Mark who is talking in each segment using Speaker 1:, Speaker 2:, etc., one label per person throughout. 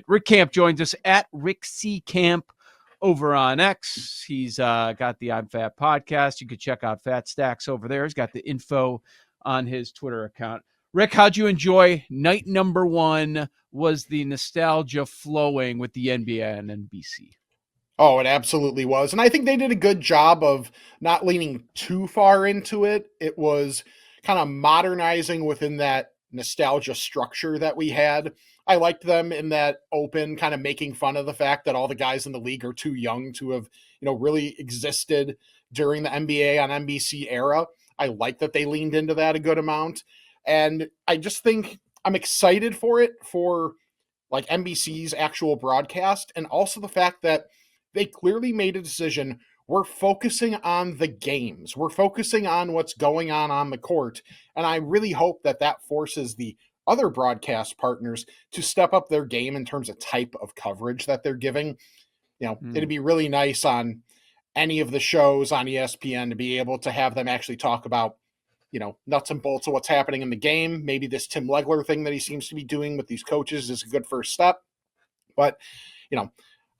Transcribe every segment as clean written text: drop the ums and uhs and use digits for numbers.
Speaker 1: Rick Camp joins us at Rick C. Camp over on X. He's got the I'm Fat podcast. You could check out Fat Stacks over there. He's got the info on his Twitter account. Rick, how'd you enjoy night number one? Was the nostalgia flowing with the NBA and NBC?
Speaker 2: Oh, it absolutely was. And I think they did a good job of not leaning too far into it. It was kind of modernizing within that nostalgia structure that we had. I liked them in that open, kind of making fun of the fact that all the guys in the league are too young to have, really existed during the NBA on NBC era. I like that they leaned into that a good amount. And I just think I'm excited for it, for like NBC's actual broadcast, and also the fact that they clearly made a decision. We're focusing on the games. We're focusing on what's going on the court. And I really hope that that forces the other broadcast partners to step up their game in terms of type of coverage that they're giving. It'd be really nice on any of the shows on ESPN to be able to have them actually talk about, nuts and bolts of what's happening in the game. Maybe this Tim Legler thing that he seems to be doing with these coaches is a good first step. But,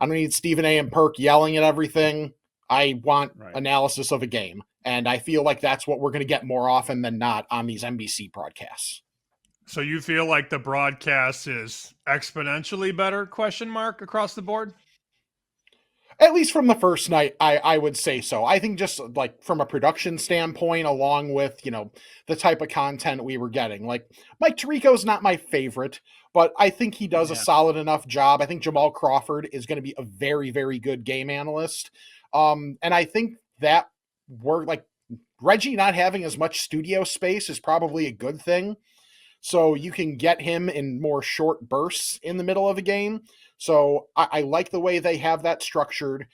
Speaker 2: I don't need Stephen A. and Perk yelling at everything. I want analysis of a game. And I feel like that's what we're going to get more often than not on these NBC broadcasts.
Speaker 3: So you feel like the broadcast is exponentially better, across the board?
Speaker 2: At least from the first night, I would say so. I think just like from a production standpoint, along with, the type of content we were getting. Like Mike Tirico's not my favorite, but I think he does a solid enough job. I think Jamal Crawford is going to be a very, very good game analyst. And I think that like Reggie not having as much studio space is probably a good thing. So you can get him in more short bursts in the middle of a game. So I like the way they have that structured.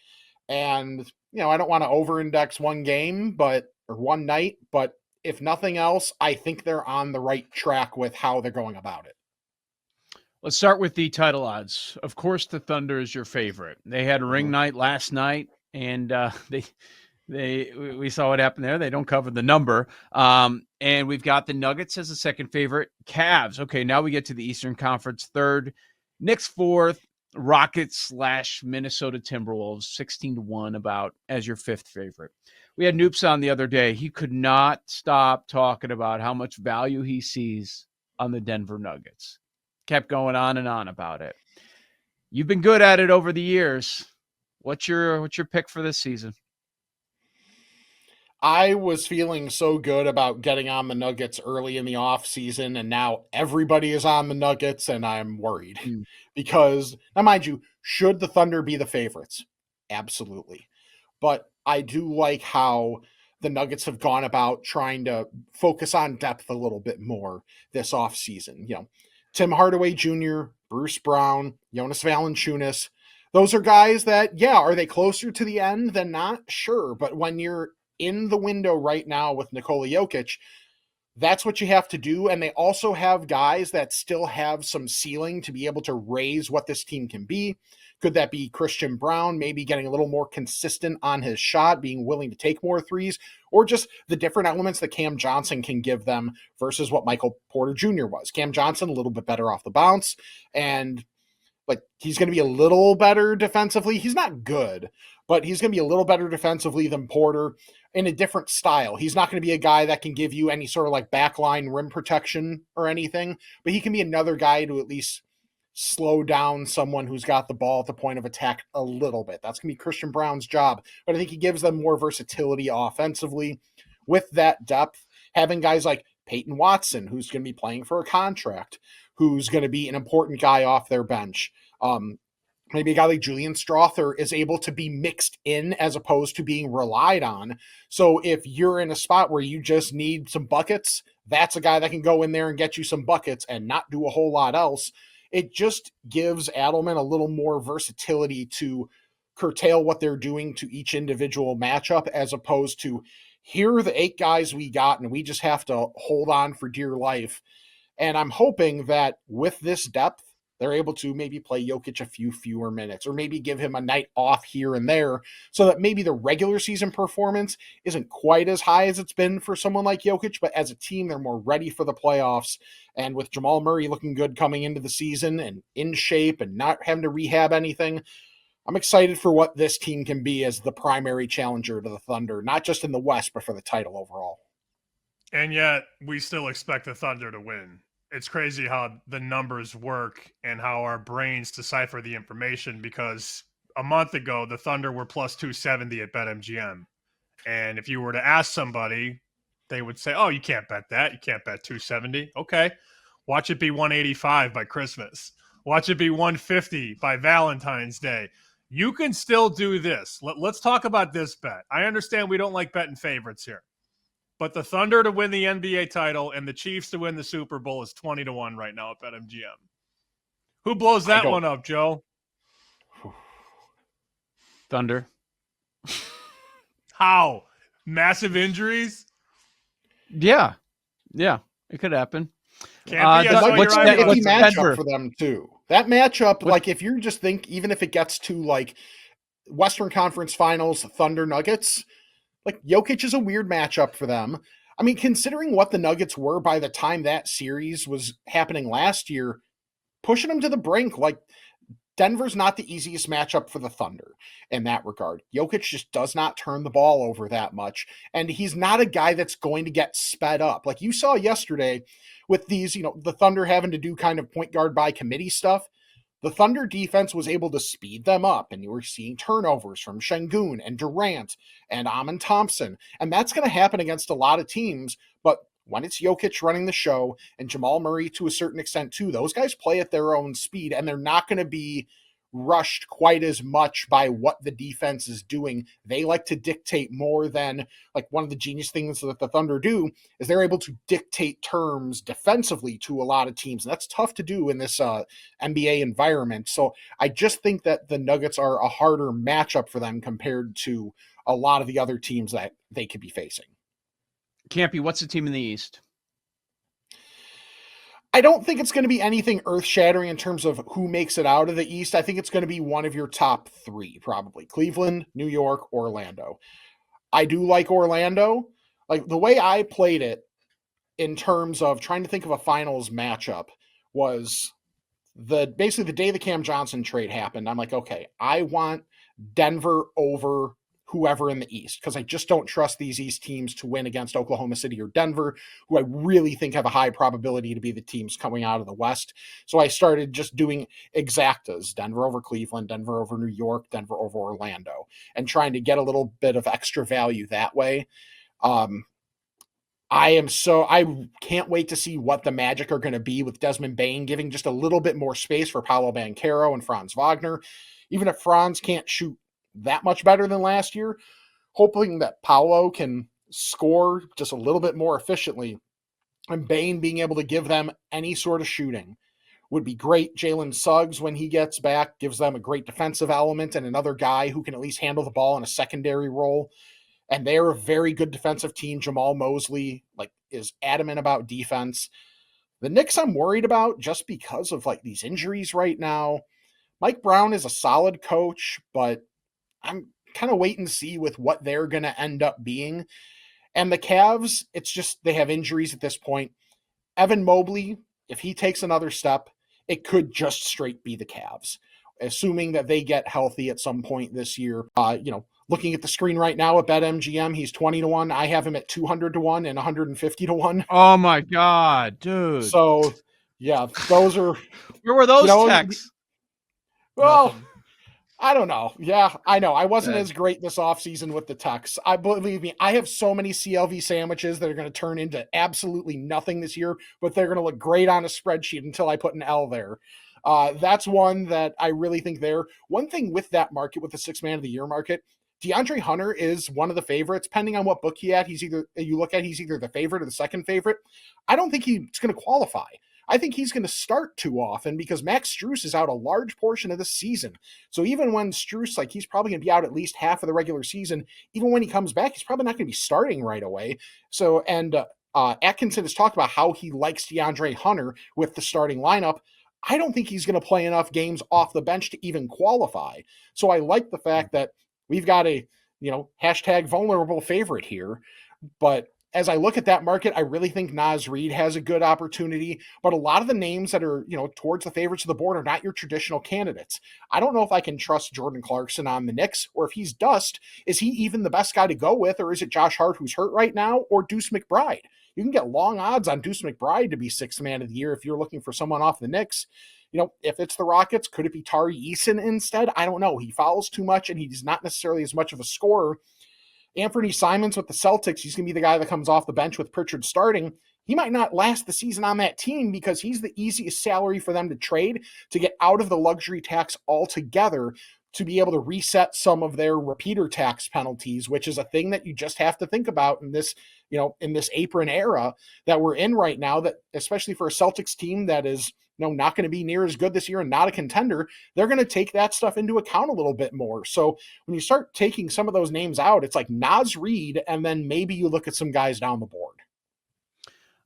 Speaker 2: And, I don't want to over-index one game, or one night, but if nothing else, I think they're on the right track with how they're going about it.
Speaker 1: Let's start with the title odds. Of course, the Thunder is your favorite. They had a ring night last night, and we saw what happened there. They don't cover the number. And we've got the Nuggets as a second favorite. Cavs. Okay, now we get to the Eastern Conference third. Knicks fourth. Rockets / Minnesota Timberwolves 16-1 about as your fifth favorite. We had Noops on the other day. He could not stop talking about how much value he sees on the Denver Nuggets. Kept going on and on about it. You've been good at it over the years. What's your pick for this season?
Speaker 2: I was feeling so good about getting on the Nuggets early in the off season, and now everybody is on the Nuggets, and I'm worried because, now mind you, should the Thunder be the favorites? Absolutely. But I do like how the Nuggets have gone about trying to focus on depth a little bit more this off season. Tim Hardaway Jr., Bruce Brown, Jonas Valanciunas, those are guys that, are they closer to the end than not? Sure. But when you're in the window right now with Nikola Jokic, that's what you have to do. And they also have guys that still have some ceiling to be able to raise what this team can be. Could that be Christian Brown, maybe getting a little more consistent on his shot, being willing to take more threes, or just the different elements that Cam Johnson can give them versus what Michael Porter Jr. was. Cam Johnson, a little bit better off the bounce, and he's going to be a little better defensively. He's not good, but he's going to be a little better defensively than Porter in a different style. He's not going to be a guy that can give you any sort of backline rim protection or anything, but he can be another guy to at least slow down someone who's got the ball at the point of attack a little bit. That's going to be Christian Brown's job, but I think he gives them more versatility offensively with that depth. Having guys like Peyton Watson, who's going to be playing for a contract, who's going to be an important guy off their bench. Maybe a guy like Julian Strother is able to be mixed in as opposed to being relied on. So if you're in a spot where you just need some buckets, that's a guy that can go in there and get you some buckets and not do a whole lot else. It just gives Adelman a little more versatility to curtail what they're doing to each individual matchup, as opposed to, here are the 8 guys we got and we just have to hold on for dear life. And I'm hoping that with this depth, they're able to maybe play Jokic a few fewer minutes, or maybe give him a night off here and there, so that maybe the regular season performance isn't quite as high as it's been for someone like Jokic, but as a team, they're more ready for the playoffs. And with Jamal Murray looking good coming into the season and in shape and not having to rehab anything, I'm excited for what this team can be as the primary challenger to the Thunder, not just in the West, but for the title overall.
Speaker 3: And yet we still expect the Thunder to win. It's crazy how the numbers work and how our brains decipher the information, because a month ago, the Thunder were plus 270 at BetMGM. And if you were to ask somebody, they would say, oh, you can't bet that. You can't bet 270. Okay. Watch it be 185 by Christmas. Watch it be 150 by Valentine's Day. You can still do this. Let's talk about this bet. I understand we don't like betting favorites here, but the Thunder to win the NBA title and the Chiefs to win the Super Bowl is 20-1 right now at BetMGM. Who blows that one up, Joe?
Speaker 1: Thunder.
Speaker 3: How? Massive injuries?
Speaker 2: Yeah,
Speaker 1: it could happen.
Speaker 3: Can't be.
Speaker 2: What's the iffy matchup
Speaker 1: Denver
Speaker 2: for them too? That matchup, like if you just think, even if it gets to like Western Conference Finals, Thunder Nuggets, like Jokic is a weird matchup for them. I mean, considering what the Nuggets were by the time that series was happening last year, pushing them to the brink, like Denver's not the easiest matchup for the Thunder in that regard. Jokic just does not turn the ball over that much, and he's not a guy that's going to get sped up. Like you saw yesterday with these, the Thunder having to do kind of point guard by committee stuff. The Thunder defense was able to speed them up, and you were seeing turnovers from Şengün and Durant and Amen Thompson, and that's going to happen against a lot of teams, but when it's Jokic running the show and Jamal Murray to a certain extent too, those guys play at their own speed, and they're not going to be rushed quite as much by what the defense is doing. They like to dictate more than, like, one of the genius things that the Thunder do is they're able to dictate terms defensively to a lot of teams. And that's tough to do in this NBA environment. So I just think that the Nuggets are a harder matchup for them compared to a lot of the other teams that they could be facing.
Speaker 1: Campy, what's the team in the East?
Speaker 2: I don't think it's going to be anything earth-shattering in terms of who makes it out of the East. I think it's going to be one of your top three, probably. Cleveland, New York, Orlando. I do like Orlando. Like, the way I played it in terms of trying to think of a finals matchup was basically the day the Cam Johnson trade happened. I'm like, okay, I want Denver over whoever in the East, because I just don't trust these East teams to win against Oklahoma City or Denver, who I really think have a high probability to be the teams coming out of the West. So I started just doing exactas, Denver over Cleveland, Denver over New York, Denver over Orlando, and trying to get a little bit of extra value that way. I can't wait to see what the Magic are going to be with Desmond Bane giving just a little bit more space for Paolo Banchero and Franz Wagner. Even if Franz can't shoot that much better than last year, hoping that Paolo can score just a little bit more efficiently, and Bane being able to give them any sort of shooting would be great. Jalen Suggs, when he gets back, gives them a great defensive element and another guy who can at least handle the ball in a secondary role. And they're a very good defensive team. Jamal Mosley is adamant about defense. The Knicks I'm worried about just because of these injuries right now. Mike Brown is a solid coach, but I'm kind of waiting to see with what they're going to end up being. And the Cavs, it's just they have injuries at this point. Evan Mobley, if he takes another step, it could just straight be the Cavs, assuming that they get healthy at some point this year. Looking at the screen right now at BetMGM, he's 20-1. I have him at 200-1 and 150-1.
Speaker 1: Oh my God, dude.
Speaker 2: So, yeah, those are...
Speaker 1: Where were those texts?
Speaker 2: Well...
Speaker 3: Nothing.
Speaker 2: I don't know. Yeah, I know. I wasn't as great this offseason with the Tucks. Believe me, I have so many CLV sandwiches that are going to turn into absolutely nothing this year, but they're going to look great on a spreadsheet until I put an L there. That's one that I really think there. One thing with that market, with the 6 man of the year market, DeAndre Hunter is one of the favorites. Depending on what book he's either the favorite or the second favorite. I don't think he's going to qualify. I think he's going to start too often because Max Strus is out a large portion of the season. So even when Strus, he's probably going to be out at least half of the regular season, even when he comes back, he's probably not going to be starting right away. So, and Atkinson has talked about how he likes DeAndre Hunter with the starting lineup. I don't think he's going to play enough games off the bench to even qualify. So I like the fact that we've got a, hashtag vulnerable favorite here. But as I look at that market, I really think Naz Reid has a good opportunity. But a lot of the names that are, towards the favorites of the board are not your traditional candidates. I don't know if I can trust Jordan Clarkson on the Knicks, or if he's dust, is he even the best guy to go with? Or is it Josh Hart, who's hurt right now, or Deuce McBride? You can get long odds on Deuce McBride to be sixth man of the year if you're looking for someone off the Knicks. If it's the Rockets, could it be Tari Eason instead? I don't know. He fouls too much, and he's not necessarily as much of a scorer. Anthony Simons with the Celtics, he's going to be the guy that comes off the bench with Pritchard starting. He might not last the season on that team because he's the easiest salary for them to trade to get out of the luxury tax altogether, to be able to reset some of their repeater tax penalties, which is a thing that you just have to think about in this, in this apron era that we're in right now, that especially for a Celtics team that is, not going to be near as good this year and not a contender, they're going to take that stuff into account a little bit more. So when you start taking some of those names out, it's like Naz Reid, and then maybe you look at some guys down the board.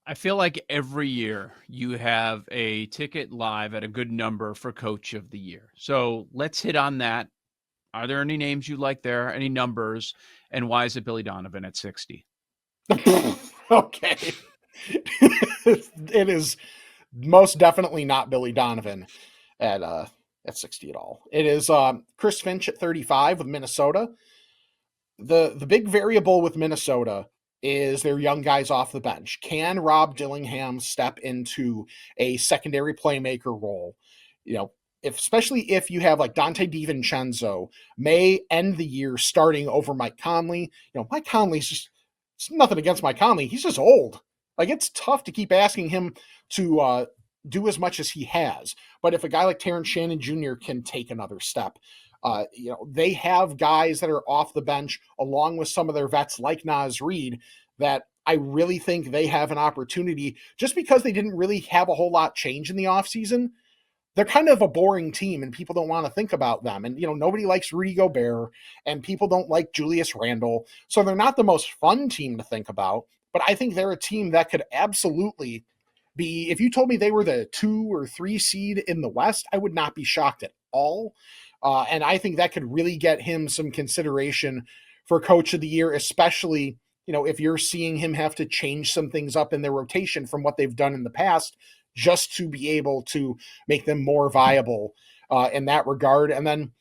Speaker 1: I feel like every year you have a ticket live at a good number for Coach of the Year. So let's hit on that. Are there any names you like there? Any numbers? And why is it Billy Donovan at 60?
Speaker 2: Okay. It is most definitely not Billy Donovan at 60 at all. It is Chris Finch at 35 with Minnesota. The big variable with Minnesota is their young guys off the bench. Can Rob Dillingham step into a secondary playmaker role? Especially if you have like Dante DiVincenzo may end the year starting over Mike Conley. Mike Conley's just, it's nothing against Mike Conley. He's just old. Like, it's tough to keep asking him to do as much as he has. But if a guy like Terrence Shannon Jr. can take another step, they have guys that are off the bench along with some of their vets like Naz Reid that I really think they have an opportunity, just because they didn't really have a whole lot change in the offseason. They're kind of a boring team and people don't want to think about them. And, nobody likes Rudy Gobert and people don't like Julius Randle. So they're not the most fun team to think about, but I think they're a team that could absolutely be, if you told me they were the 2 or 3 seed in the West, I would not be shocked at all. And I think that could really get him some consideration for Coach of the Year, especially, if you're seeing him have to change some things up in their rotation from what they've done in the past, just to be able to make them more viable in that regard. And then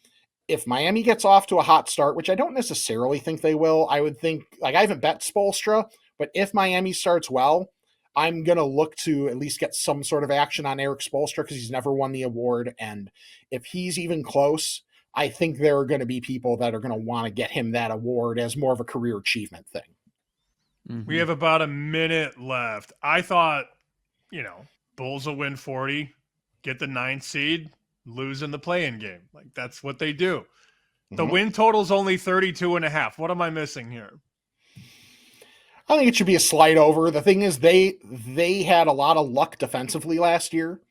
Speaker 2: if Miami gets off to a hot start, which I don't necessarily think they will, I would think, like, I haven't bet Spoelstra, but if Miami starts well, I'm going to look to at least get some sort of action on Eric Spoelstra because he's never won the award. And if he's even close, I think there are going to be people that are going to want to get him that award as more of a career achievement thing.
Speaker 3: Mm-hmm. We have about a minute left. I thought, Bulls will win 40, get the 9th seed, lose in the play-in game. Like, that's what they do. The win total's only 32.5. What am I missing here?
Speaker 2: I think it should be a slight over. The thing is, they had a lot of luck defensively last year.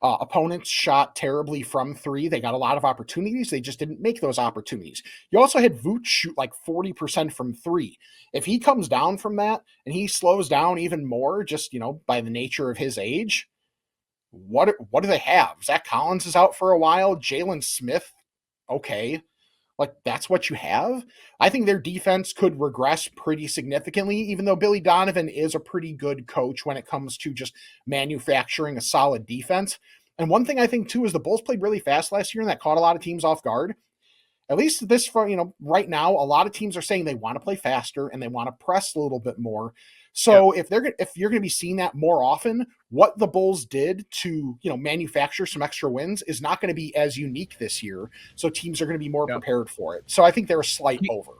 Speaker 2: Opponents shot terribly from 3. They got a lot of opportunities. They just didn't make those opportunities. You also had Vooch shoot like 40% from 3. If he comes down from that and he slows down even more, just, by the nature of his age, what do they have? Zach Collins is out for a while. Jalen Smith, okay. Like, that's what you have? I think their defense could regress pretty significantly, even though Billy Donovan is a pretty good coach when it comes to just manufacturing a solid defense. And one thing I think, too, is the Bulls played really fast last year, and that caught a lot of teams off guard. At least this, right now, a lot of teams are saying they want to play faster and they want to press a little bit more. So if you're going to be seeing that more often, what the Bulls did to, manufacture some extra wins is not going to be as unique this year. So teams are going to be more prepared for it. So I think they're a slight over.